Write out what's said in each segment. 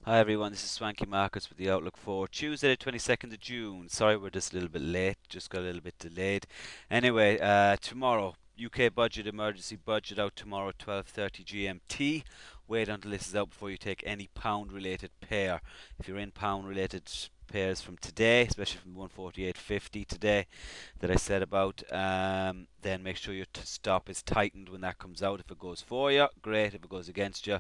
Hi everyone, this is Swanky Markets with the outlook for Tuesday, the 22nd of June. Sorry we're just a little bit late, just got a little bit delayed. Anyway, tomorrow, UK budget, emergency budget out tomorrow at 12:30 GMT. Wait until this is out before you take any pound related pair. If you're in pound related pairs from today, especially from 148.50 today that I said about, then make sure your stop is tightened when that comes out. If it goes for you, great. If it goes against you,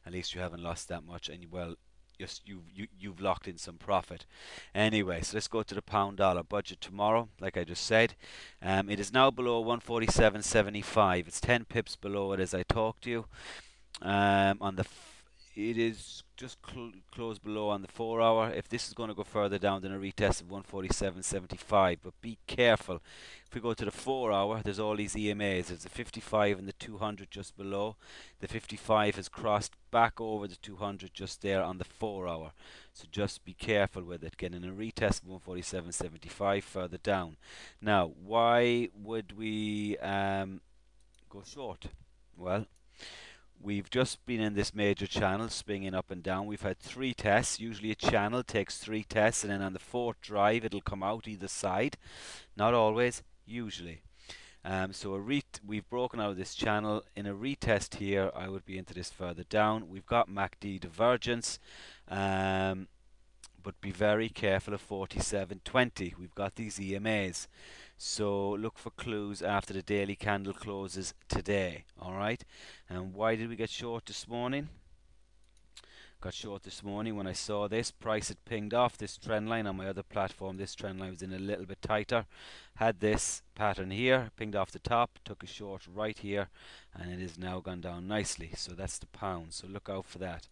at least you haven't lost that much, and you've locked in some profit. Anyway, so let's go to the pound dollar budget tomorrow. Like I just said, it is now below 147.75. It's 10 pips below it as I talk to you. On the it is just closed below on the 4 hour. If this is going to go further down, then a retest of 147.75. But be careful. If we go to the 4 hour, there's all these EMAs. There's the 55 and the 200 just below. The 55 has crossed back over the 200 just there on the 4 hour. So just be careful with it. Getting a retest of 147.75 further down. Now, why would we go short? Well, we've just been in this major channel swinging up and down. We've had three tests. Usually a channel takes three tests, and then on the fourth drive it'll come out either side. Not always, usually. So we've broken out of this channel. In a retest here, I would be into this further down. We've got MACD divergence. But be very careful of 47.20. We've got these EMAs. So look for clues after the daily candle closes today. Alright? And why did we get short this morning? Got short this morning when I saw this. Price had pinged off this trend line on my other platform. This trend line was in a little bit tighter. Had this pattern here, pinged off the top, took a short right here, and it has now gone down nicely. So that's the pound. So look out for that.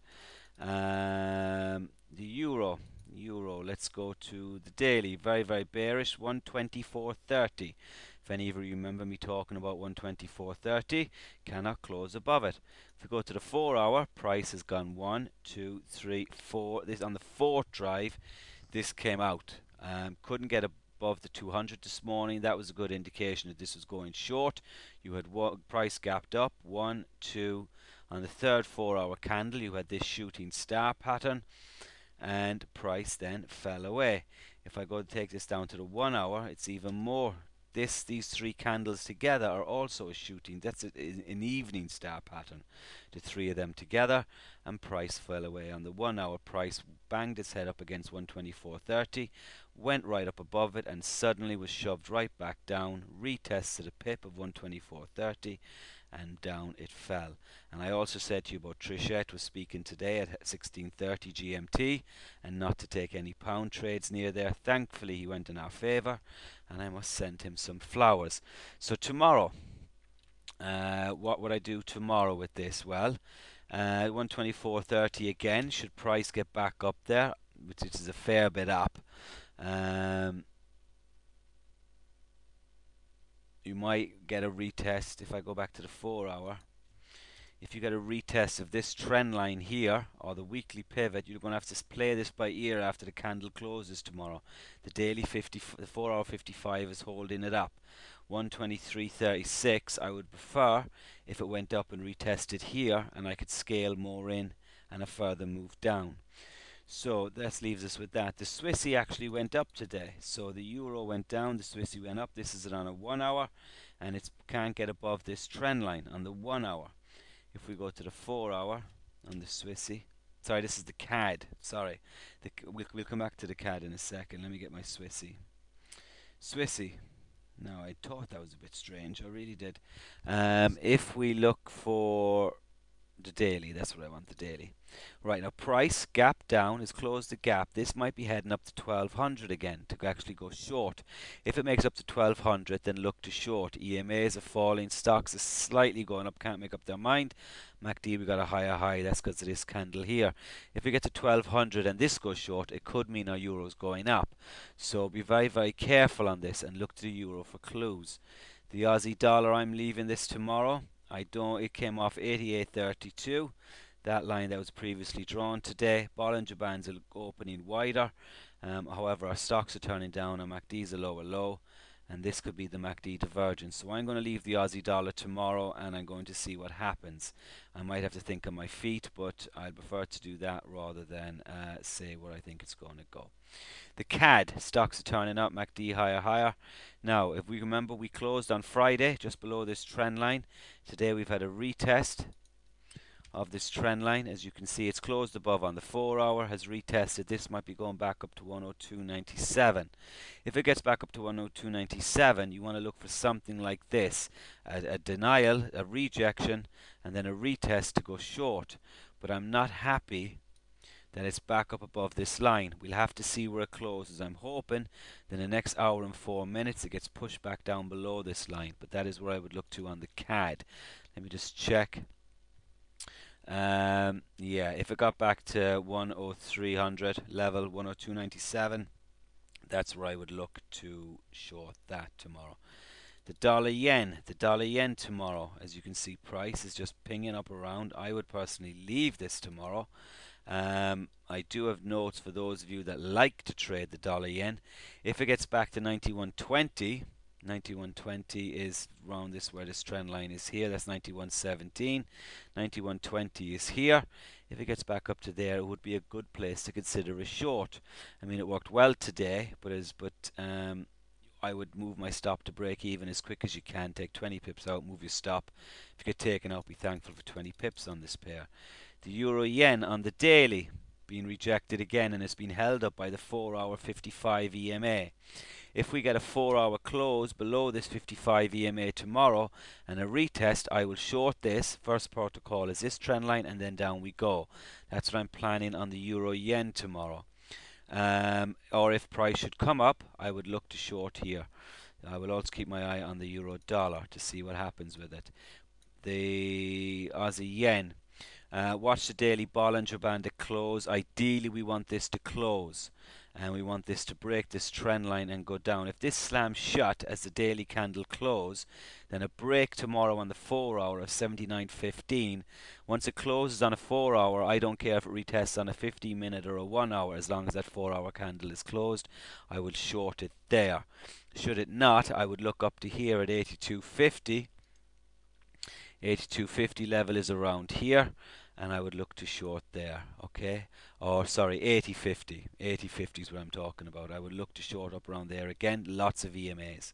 The euro, let's go to the daily. Very, very bearish. 124.30. If any of you remember me talking about 124.30, cannot close above it. If we go to the 4 hour, price has gone 1, 2, 3, 4. This on the fourth drive, this came out. Couldn't get above the 200 this morning. That was a good indication that this was going short. You had price gapped up 1, 2. On the third 4 hour candle, you had this shooting star pattern, and price then fell away. If I go to take this down to the 1 hour, it's even more. These three candles together are also a shooting. That's an evening star pattern. The three of them together, and price fell away. On the 1 hour, price banged its head up against 124.30, went right up above it, and suddenly was shoved right back down. Retested a pip of 124.30. And down it fell. And I also said to you about Trichet was speaking today at 16:30 GMT, and not to take any pound trades near there. Thankfully he went in our favour, and I must send him some flowers. So tomorrow, what would I do tomorrow with this? Well, 124.30 again. Should price get back up there, which is a fair bit up, you might get a retest. If I go back to the 4 hour, if you get a retest of this trend line here or the weekly pivot, you're going to have to play this by ear after the candle closes tomorrow. The daily the 4 hour 55 is holding it up. 123.36 I would prefer if it went up and retested here, and I could scale more in and a further move down. So that leaves us with that. The Swissy actually went up today. So the euro went down, the Swissy went up. This is it on a 1 hour, and it can't get above this trend line on the 1 hour. If we go to the 4 hour on the Swissy, sorry, this is the CAD. Sorry, we'll come back to the CAD in a second. Let me get my Swissy. Swissy. No, I thought that was a bit strange. I really did. If we look for the daily, that's what I want, the daily. Right, now price gap down has closed the gap. This might be heading up to 1200 again to actually go short. If it makes up to 1200, then look to short. EMAs are falling, stocks are slightly going up, can't make up their mind. MACD, we got a higher high, that's because of this candle here. If we get to 1200 and this goes short, it could mean our euro's going up. So be very, very careful on this and look to the euro for clues. The Aussie dollar, I'm leaving this tomorrow. It came off 88.32. That line that was previously drawn today. Bollinger Bands are opening wider. However, our stocks are turning down. Our MACD's a lower low. and this could be the MACD divergence. So I'm going to leave the Aussie dollar tomorrow, and I'm going to see what happens. I might have to think on my feet, but I'd prefer to do that rather than say where I think it's going to go. The CAD stocks are turning up, MACD higher, higher. Now, if we remember, we closed on Friday just below this trend line. Today we've had a retest of this trend line. As you can see, it's closed above on the 4 hour, has retested. This might be going back up to 102.97. If it gets back up to 102.97, you want to look for something like this, a denial, a rejection, and then a retest to go short. But I'm not happy that it's back up above this line. We'll have to see where it closes. I'm hoping that in the next hour and 4 minutes it gets pushed back down below this line, but that is where I would look to on the CAD. Let me just check. Yeah, if it got back to 10300 level, 102.97, that's where I would look to short that tomorrow. The dollar yen tomorrow, as you can see, price is just pinging up around. I would personally leave this tomorrow. I do have notes for those of you that like to trade the dollar yen. If it gets back to 91.20, 91.20 is around this where this trend line is here. That's 91.17. 91.20 is here. If it gets back up to there, it would be a good place to consider a short. I mean, it worked well today, but I would move my stop to break even as quick as you can. Take 20 pips out, move your stop. If you get taken out, be thankful for 20 pips on this pair. The euro yen on the daily being rejected again, and it's been held up by the 4 hour 55 EMA. If we get a 4 hour close below this 55 EMA tomorrow and a retest, I will short this. First protocol is this trend line, and then down we go. That's what I'm planning on the euro yen tomorrow. Or if price should come up, I would look to short here. I will also keep my eye on the euro dollar to see what happens with it. The Aussie yen. Watch the daily Bollinger Band to close. Ideally, we want this to close, and we want this to break this trend line and go down. If this slams shut as the daily candle close, then a break tomorrow on the 4 hour of 79.15. Once it closes on a 4 hour, I don't care if it retests on a 15-minute or a 1 hour, as long as that 4 hour candle is closed, I will short it there. Should it not, I would look up to here at 82.50. 82.50 level is around here, and I would look to short there, okay? Or sorry, 80.50. 80.50 is what I'm talking about. I would look to short up around there again. Lots of EMAs.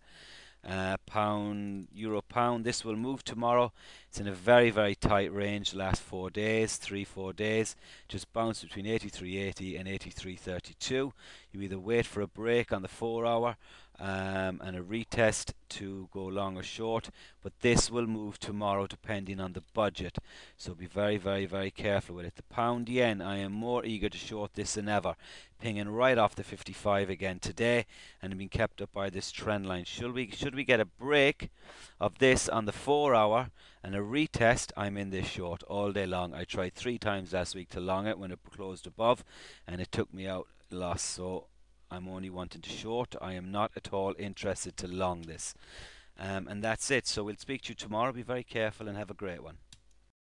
Pound, euro pound, this will move tomorrow. It's in a very, very tight range the last 4 days, 3-4 days. Just bounced between 83.80 and 83.32. You either wait for a break on the 4 hour and a retest to go long or short, but this will move tomorrow depending on the budget, so be very, very, very careful with it. The pound yen, I am more eager to short this than ever, pinging right off the 55 again today and being kept up by this trend line. Should we get a break of this on the 4 hour and a retest, I'm in this short all day long. I tried 3 times last week to long it when it closed above, and it took me out loss, so I'm only wanting to short. I am not at all interested to long this. And that's it. So we'll speak to you tomorrow. Be very careful and have a great one.